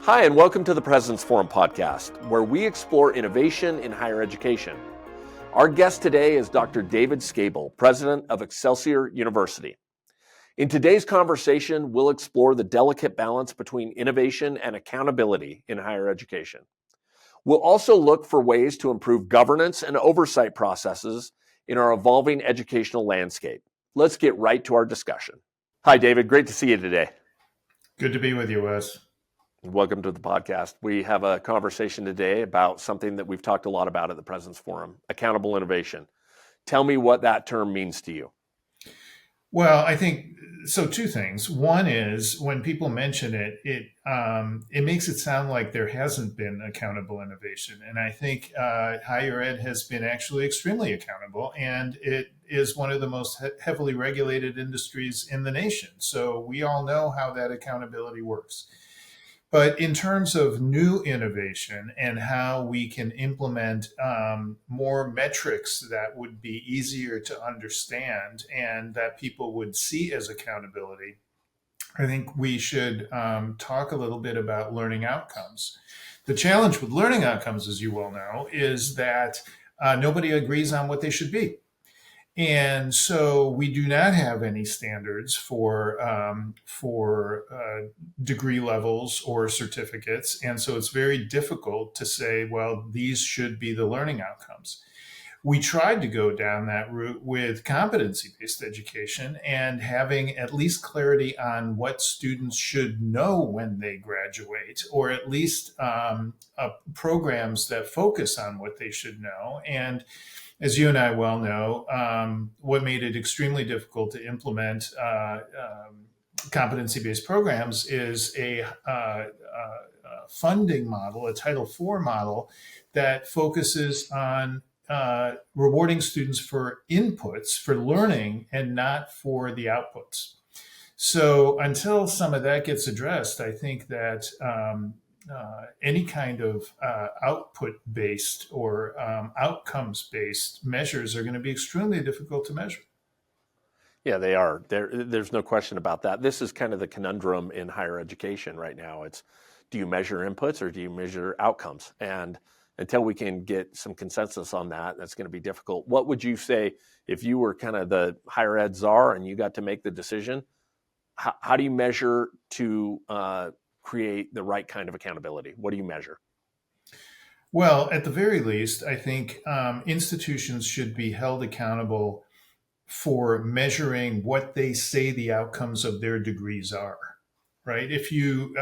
Hi, and welcome to the President's Forum podcast, where we explore innovation in higher education. Our guest today is Dr. David Schejbal, president of Excelsior University. In today's conversation, we'll explore the delicate balance between innovation and accountability in higher education. We'll also look for ways to improve governance and oversight processes in our evolving educational landscape. Let's get right to our discussion. Hi, David. Great to see you today. Good to be with you, Wes. Welcome to the podcast. We have a conversation today about something that we've talked a lot about at the President's Forum, accountable innovation. Tell me what that term means to you. Well, I think so. Two things. One is when people mention it, it makes it sound like there hasn't been accountable innovation, and I think higher ed has been actually extremely accountable, and it is one of the most heavily regulated industries in the nation. So we all know how that accountability works. But in terms of new innovation and how we can implement more metrics that would be easier to understand and that people would see as accountability, I think we should talk a little bit about learning outcomes. The challenge with learning outcomes, as you well know, is that nobody agrees on what they should be. And so we do not have any standards for degree levels or certificates. And so it's very difficult to say, well, these should be the learning outcomes. We tried to go down that route with competency-based education and having at least clarity on what students should know when they graduate, or at least programs that focus on what they should know. And as you and I well know, what made it extremely difficult to implement competency-based programs is a funding model, a Title IV model that focuses on rewarding students for inputs, for learning, and not for the outputs. So until some of that gets addressed, I think that any kind of output-based or outcomes-based measures are going to be extremely difficult to measure. Yeah, they are. There's no question about that. This is kind of the conundrum in higher education right now. It's, do you measure inputs or do you measure outcomes? And until we can get some consensus on that, that's going to be difficult. What would you say if you were kind of the higher ed czar and you got to make the decision? How do you measure to create the right kind of accountability? What do you measure? Well, at the very least, I think institutions should be held accountable for measuring what they say the outcomes of their degrees are, right? If you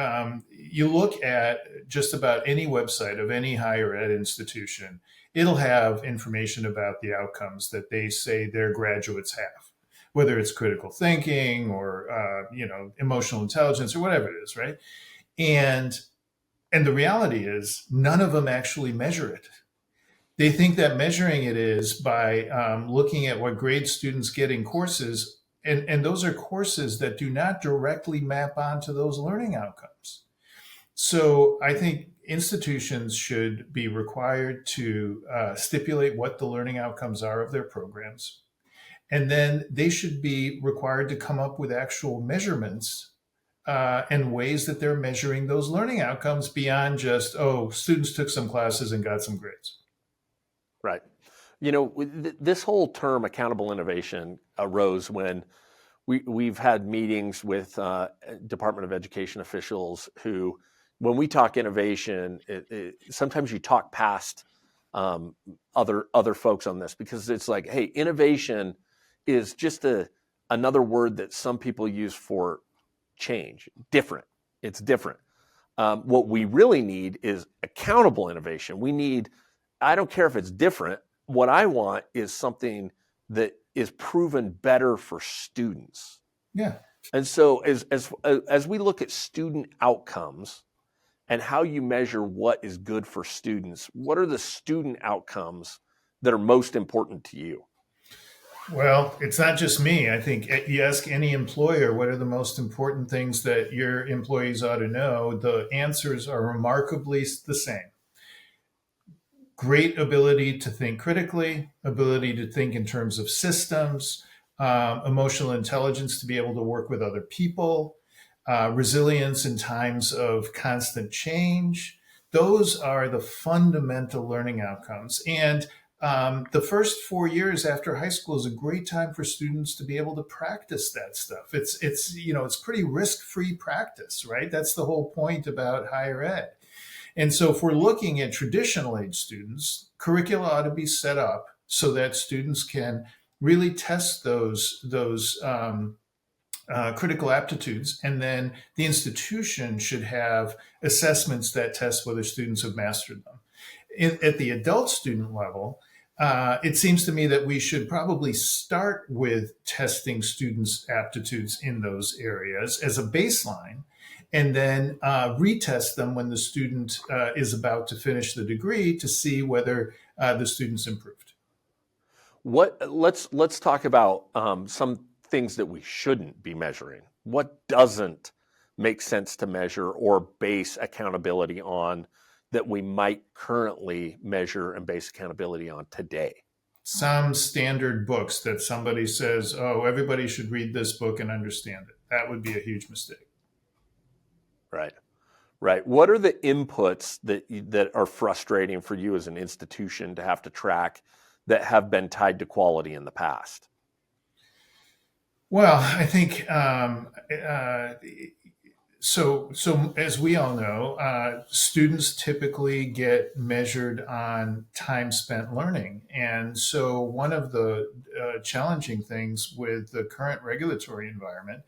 look at just about any website of any higher ed institution, it'll have information about the outcomes that they say their graduates have, whether it's critical thinking or emotional intelligence or whatever it is, right? And the reality is none of them actually measure it. They think that measuring it is by looking at what grades students get in courses, and those are courses that do not directly map onto those learning outcomes. So I think institutions should be required to stipulate what the learning outcomes are of their programs. And then they should be required to come up with actual measurements and ways that they're measuring those learning outcomes beyond just, students took some classes and got some grades. Right. You know, this whole term accountable innovation arose when we've had meetings with Department of Education officials who, when we talk innovation, sometimes you talk past other folks on this, because it's like, hey, innovation is just another word that some people use for change. Different. It's different. What we really need is accountable innovation. We need, I don't care if it's different. What I want is something that is proven better for students. Yeah. And so as we look at student outcomes and how you measure what is good for students, what are the student outcomes that are most important to you? Well, it's not just me. I think you ask any employer, what are the most important things that your employees ought to know? The answers are remarkably the same. Great ability to think critically, ability to think in terms of systems, emotional intelligence to be able to work with other people, resilience in times of constant change. Those are the fundamental learning outcomes. And the first 4 years after high school is a great time for students to be able to practice that stuff. It's pretty risk-free practice, right? That's the whole point about higher ed. And so if we're looking at traditional age students, curricula ought to be set up so that students can really test those critical aptitudes, and then the institution should have assessments that test whether students have mastered them. At the adult student level, it seems to me that we should probably start with testing students' aptitudes in those areas as a baseline, and then retest them when the student is about to finish the degree to see whether the student's improved. Let's talk about some things that we shouldn't be measuring. What doesn't make sense to measure or base accountability on that we might currently measure and base accountability on today? Some standard books that somebody says, oh, everybody should read this book and understand it. That would be a huge mistake. Right. Right. What are the inputs that are frustrating for you as an institution to have to track that have been tied to quality in the past? Well, I think so as we all know, students typically get measured on time spent learning. And so one of the challenging things with the current regulatory environment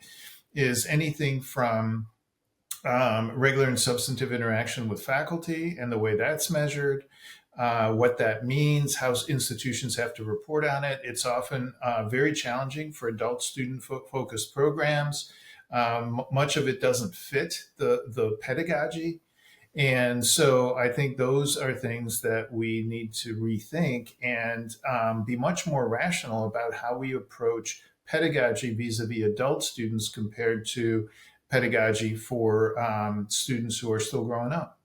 is anything from regular and substantive interaction with faculty and the way that's measured, what that means, how institutions have to report on it. It's often very challenging for adult student focused programs. Much of it doesn't fit the pedagogy. And so I think those are things that we need to rethink and be much more rational about how we approach pedagogy vis-a-vis adult students compared to pedagogy for students who are still growing up.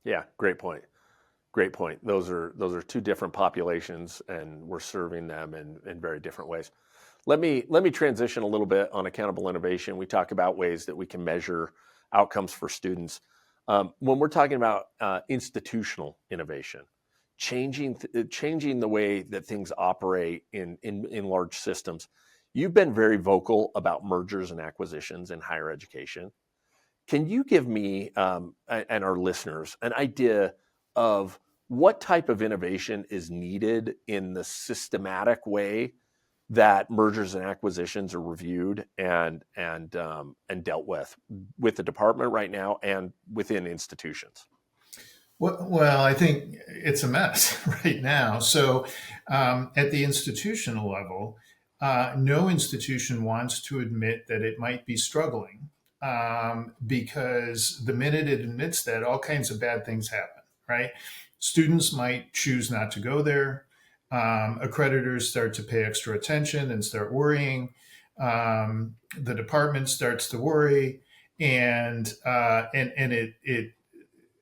Yeah, great point. Great point. Those are two different populations, and we're serving them in very different ways. Let me transition a little bit on accountable innovation. We talk about ways that we can measure outcomes for students. When we're talking about institutional innovation, changing the way that things operate in large systems, you've been very vocal about mergers and acquisitions in higher education. Can you give me and our listeners an idea of what type of innovation is needed in the systematic way that mergers and acquisitions are reviewed and dealt with the department right now and within institutions? Well, I think it's a mess right now. So at the institutional level, no institution wants to admit that it might be struggling because the minute it admits that, all kinds of bad things happen, right? Students might choose not to go there. Accreditors start to pay extra attention and start worrying. The department starts to worry, and it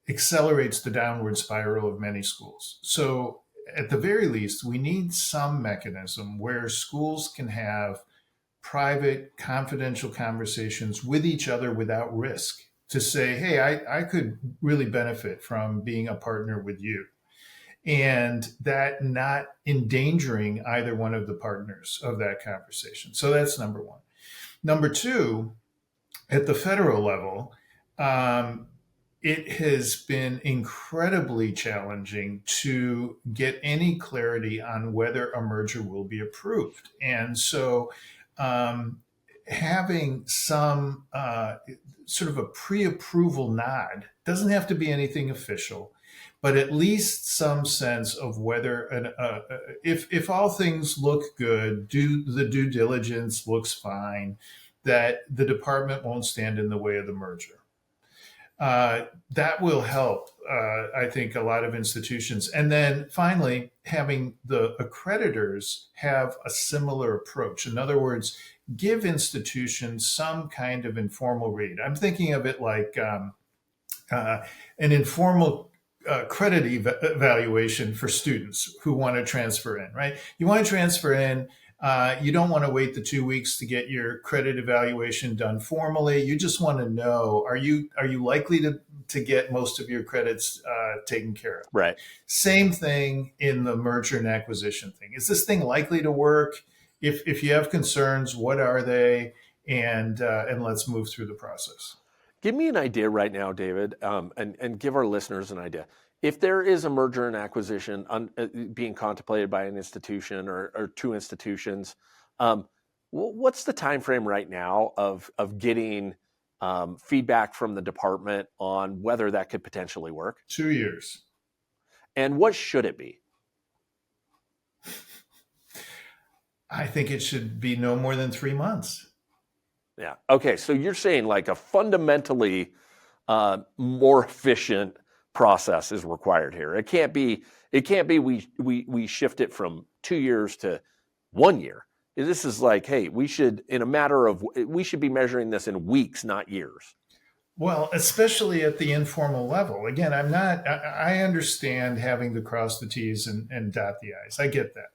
accelerates the downward spiral of many schools. So at the very least, we need some mechanism where schools can have private, confidential conversations with each other without risk to say, hey, I could really benefit from being a partner with you. And that not endangering either one of the partners of that conversation. So that's number one. Number two, at the federal level, it has been incredibly challenging to get any clarity on whether a merger will be approved. And so having some sort of a pre-approval nod, doesn't have to be anything official, but at least some sense of whether, if all things look good, the due diligence looks fine, that the department won't stand in the way of the merger. That will help, I think, a lot of institutions. And then finally, having the accreditors have a similar approach. In other words, give institutions some kind of informal read. I'm thinking of it like an informal credit evaluation for students who want to transfer in, right? You want to transfer in, You don't want to wait the 2 weeks to get your credit evaluation done formally. You just want to know, are you likely to get most of your credits taken care of? Right. Same thing in the merger and acquisition thing. Is this thing likely to work? If you have concerns, what are they? And let's move through the process. Give me an idea right now, David, and give our listeners an idea. If there is a merger and acquisition being contemplated by an institution or two institutions, what's the time frame right now of getting feedback from the department on whether that could potentially work? 2 years. And what should it be? I think it should be no more than 3 months. Yeah. Okay. So you're saying like a fundamentally more efficient process is required here. It can't be. We shift it from 2 years to 1 year. This is like, hey, we should be measuring this in weeks, not years. Well, especially at the informal level. Again, I understand having to cross the T's and dot the I's. I get that.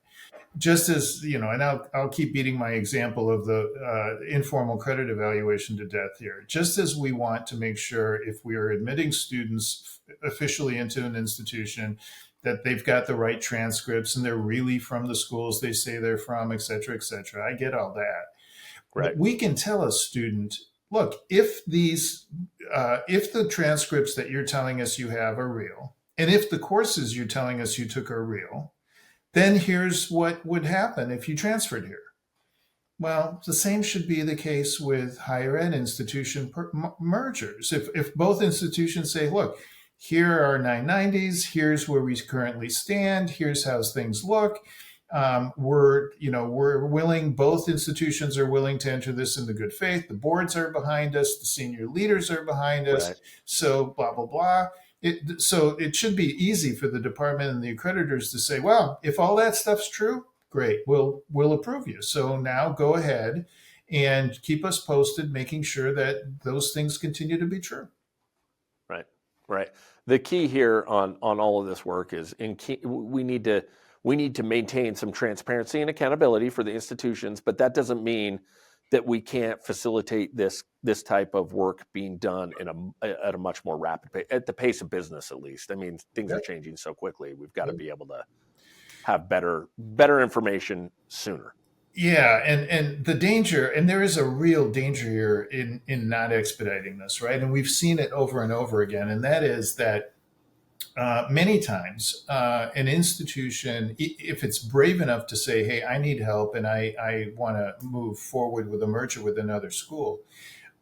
Just as, and I'll keep beating my example of the informal credit evaluation to death here. Just as we want to make sure if we are admitting students officially into an institution that they've got the right transcripts and they're really from the schools they say they're from, et cetera, et cetera. I get all that. Right. But we can tell a student, look, if the transcripts that you're telling us you have are real, and if the courses you're telling us you took are real, then here's what would happen if you transferred here. Well, the same should be the case with higher ed institution mergers. If both institutions say, look, here are 990s, here's where we currently stand, here's how things look. We're willing, both institutions are willing to enter this in the good faith. The boards are behind us, the senior leaders are behind us. Right. So blah, blah, blah. So it should be easy for the department and the accreditors to say, well, if all that stuff's true, great, we'll approve you. So now go ahead and keep us posted, making sure that those things continue to be true. Right. The key here on all of this work is we need to maintain some transparency and accountability for the institutions, but that doesn't mean that we can't facilitate this type of work being done at a much more rapid pace, at the pace of business, at least. I mean, things are changing so quickly. We've got to be able to have better information sooner. Yeah, and the danger, and there is a real danger here in not expediting this, right? And we've seen it over and over again, and that is that many times an institution, if it's brave enough to say, hey, I need help and I want to move forward with a merger with another school,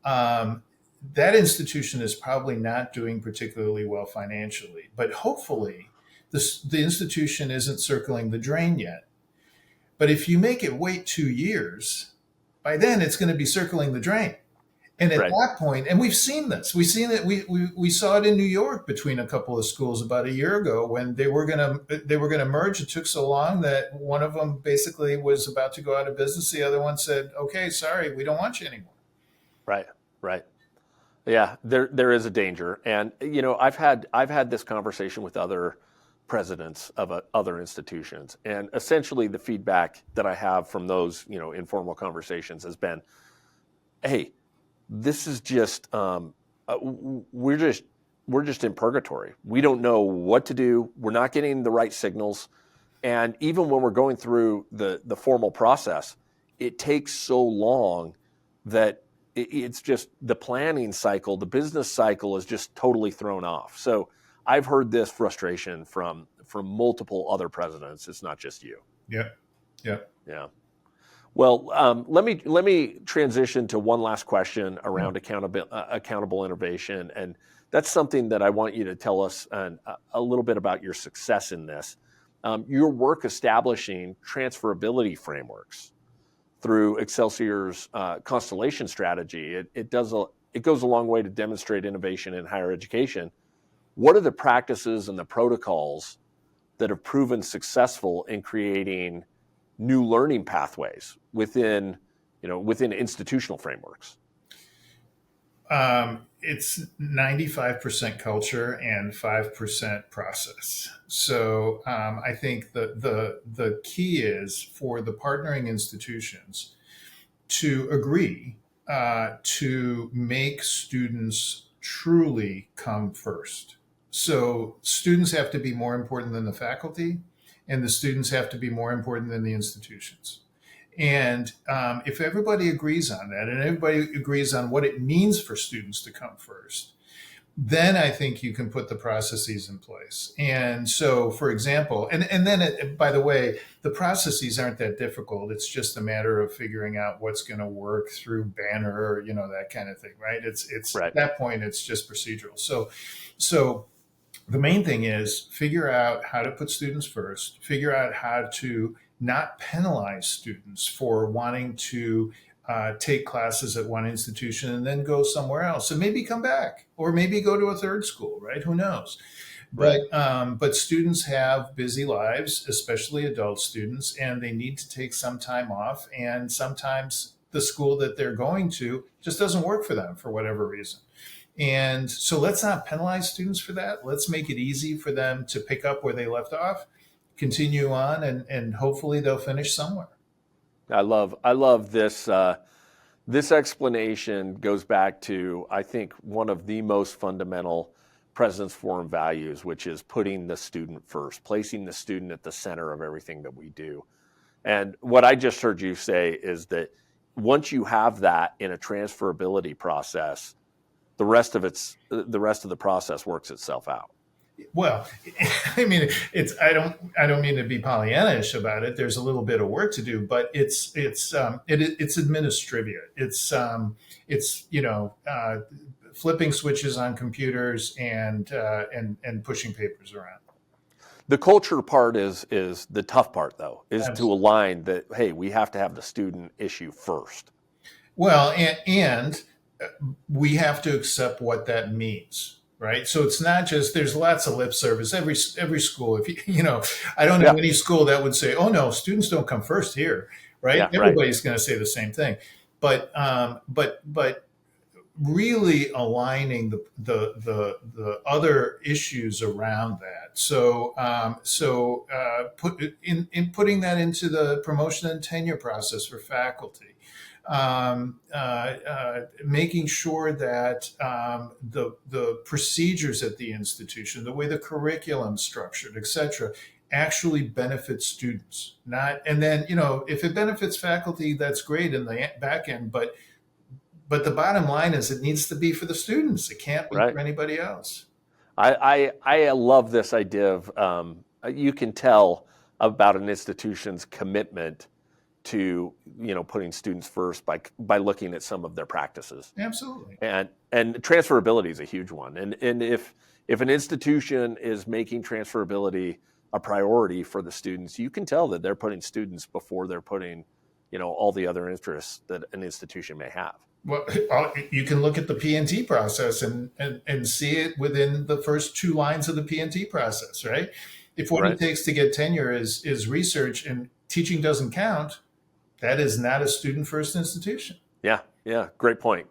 that institution is probably not doing particularly well financially. But hopefully the institution isn't circling the drain yet. But if you make it wait 2 years, by then it's going to be circling the drain. And at that point, and we've seen this, we saw it in New York between a couple of schools about a year ago when they were gonna merge. It took so long that one of them basically was about to go out of business. The other one said, "Okay, sorry, we don't want you anymore." Right. Yeah, there is a danger, and I've had this conversation with other presidents of other institutions, and essentially the feedback that I have from those informal conversations has been, hey, this is just we're just in purgatory. We don't know what to do. We're not getting the right signals, and even when we're going through the formal process, it takes so long that it's just the planning cycle, the business cycle is just totally thrown off. So I've heard this frustration from multiple other presidents. It's not just you. Yeah. Well, let me transition to one last question around accountable innovation, and that's something that I want you to tell us a little bit about your success in this. Your work establishing transferability frameworks through Excelsior's constellation strategy. It goes a long way to demonstrate innovation in higher education. What are the practices and the protocols that have proven successful in creating new learning pathways within institutional frameworks? It's 95% culture and 5% process. So I think the key is for the partnering institutions to agree to make students truly come first. So students have to be more important than the faculty, and the students have to be more important than the institutions. And if everybody agrees on that, and everybody agrees on what it means for students to come first, then I think you can put the processes in place. And so, for example, and then by the way, the processes aren't that difficult. It's just a matter of figuring out what's going to work through Banner, or that kind of thing, right? It's Right. At that point, it's just procedural. So the main thing is figure out how to put students first, figure out how to not penalize students for wanting to take classes at one institution and then go somewhere else and maybe come back, or maybe go to a third school, right? Who knows? Right. But students have busy lives, especially adult students, and they need to take some time off. And sometimes the school that they're going to just doesn't work for them for whatever reason. And so let's not penalize students for that. Let's make it easy for them to pick up where they left off, continue on, and hopefully they'll finish somewhere. I love this. This explanation goes back to, I think, one of the most fundamental President's Forum values, which is putting the student first, placing the student at the center of everything that we do. And what I just heard you say is that once you have that in a transferability process, the rest of the process works itself out. Well, I mean, I don't mean to be Pollyannish about it. There's a little bit of work to do, but it's administrivia. It's flipping switches on computers and pushing papers around. The culture part is the tough part, though, is Absolutely. to align that, hey, we have to have the student issue first. Well, and we have to accept what that means. Right. So it's not just, there's lots of lip service. Every school, I don't know any school that would say, oh no, students don't come first here. Right. Yeah, Everybody's going to say the same thing. But really aligning the other issues around that. So putting that into the promotion and tenure process for faculty. Making sure that the procedures at the institution, the way the curriculum's structured, et cetera, actually benefits students. And then if it benefits faculty, that's great in the back end. But the bottom line is it needs to be for the students. It can't be for anybody else. I love this idea of you can tell about an institution's commitment to putting students first by looking at some of their practices. Absolutely. And transferability is a huge one. And if an institution is making transferability a priority for the students, you can tell that they're putting students before they're putting all the other interests that an institution may have. Well, you can look at the P&T process and see it within the first two lines of the P&T process, right? If what it takes to get tenure is research and teaching doesn't count, that is not a student-first institution. Yeah. Great point.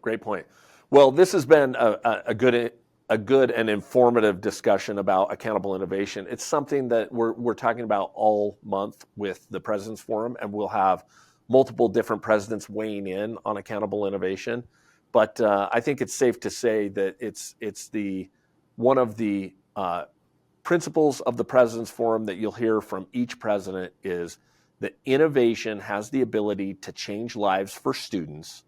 Well, this has been a good and informative discussion about accountable innovation. It's something that we're talking about all month with the President's Forum, and we'll have multiple different presidents weighing in on accountable innovation. But I think it's safe to say that it's one of the principles of the President's Forum that you'll hear from each president is that innovation has the ability to change lives for students,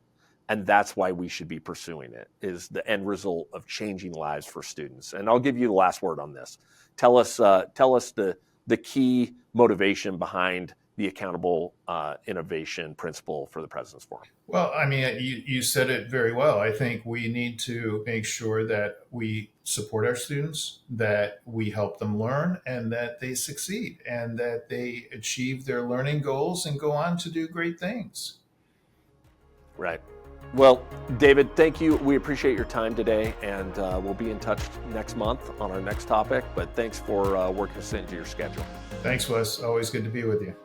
and that's why we should be pursuing it, is the end result of changing lives for students. And I'll give you the last word on this. Tell us the key motivation behind the accountable innovation principle for the President's Forum. Well, I mean, you said it very well. I think we need to make sure that we support our students, that we help them learn, and that they succeed, and that they achieve their learning goals and go on to do great things. Right. Well, David, thank you. We appreciate your time today, and we'll be in touch next month on our next topic. But thanks for working us into your schedule. Thanks, Wes. Always good to be with you.